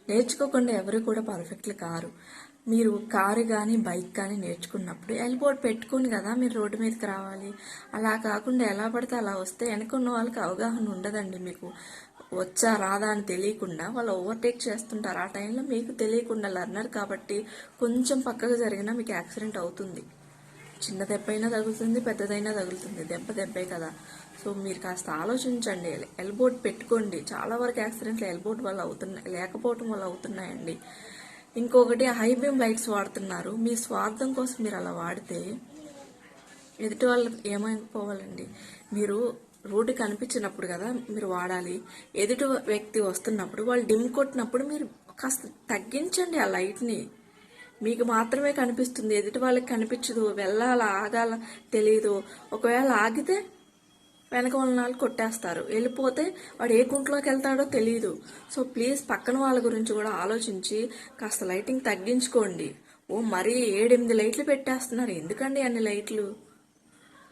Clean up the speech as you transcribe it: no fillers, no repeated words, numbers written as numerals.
నేర్చుకోకుండా ఎవరు కూడా పర్ఫెక్ట్లు కారు. మీరు కారు కానీ బైక్ కానీ నేర్చుకున్నప్పుడు ఎల్బోర్డ్ పెట్టుకుని కదా మీరు రోడ్డు మీదకి రావాలి. అలా కాకుండా ఎలా పడితే అలా వస్తే వెనకున్న వాళ్ళకి అవగాహన ఉండదండి. మీకు వచ్చా రాదా అని తెలియకుండా వాళ్ళు ఓవర్టేక్ చేస్తుంటారు. ఆ టైంలో మీకు తెలియకుండా లర్నర్ కాబట్టి కొంచెం పక్కకు జరిగినా మీకు యాక్సిడెంట్ అవుతుంది. చిన్న దెబ్బ అయినా తగులుతుంది, పెద్దదైనా తగులుతుంది. దెబ్బ దెబ్బే కదా. సో మీరు కాస్త ఆలోచించండి, ఎల్బోర్డ్ పెట్టుకోండి. చాలా వరకు యాక్సిడెంట్లు ఎల్బోర్డ్ వల్ల అవుతున్నాయి, లేకపోవటం వల్ల అవుతున్నాయండి. ఇంకొకటి హై బీమ్ లైట్స్ వాడుతున్నారు. మీ స్వార్థం కోసం మీరు అలా వాడితే ఎదుటి వాళ్ళు ఏమైపోవాలండి. మీరు రోడ్డు కనిపించినప్పుడు కదా మీరు వాడాలి. ఎదుటి వ్యక్తి వస్తున్నప్పుడు వాళ్ళు డిమ్ కొట్టినప్పుడు మీరు కాస్త తగ్గించండి ఆ లైట్ని. మీకు మాత్రమే కనిపిస్తుంది, ఎదుటి వాళ్ళకి కనిపించదు. వెళ్ళాలా ఆగాల తెలియదు. ఒకవేళ ఆగితే వెనక వాళ్ళు కొట్టేస్తారు. వెళ్ళిపోతే వాడు ఏ గుంట్లోకి వెళ్తాడో తెలియదు. సో ప్లీజ్ పక్కన వాళ్ళ గురించి కూడా ఆలోచించి కాస్త లైటింగ్ తగ్గించుకోండి. ఓ మరీ 7-8 లైట్లు పెట్టేస్తున్నారు, ఎందుకండి అన్ని లైట్లు?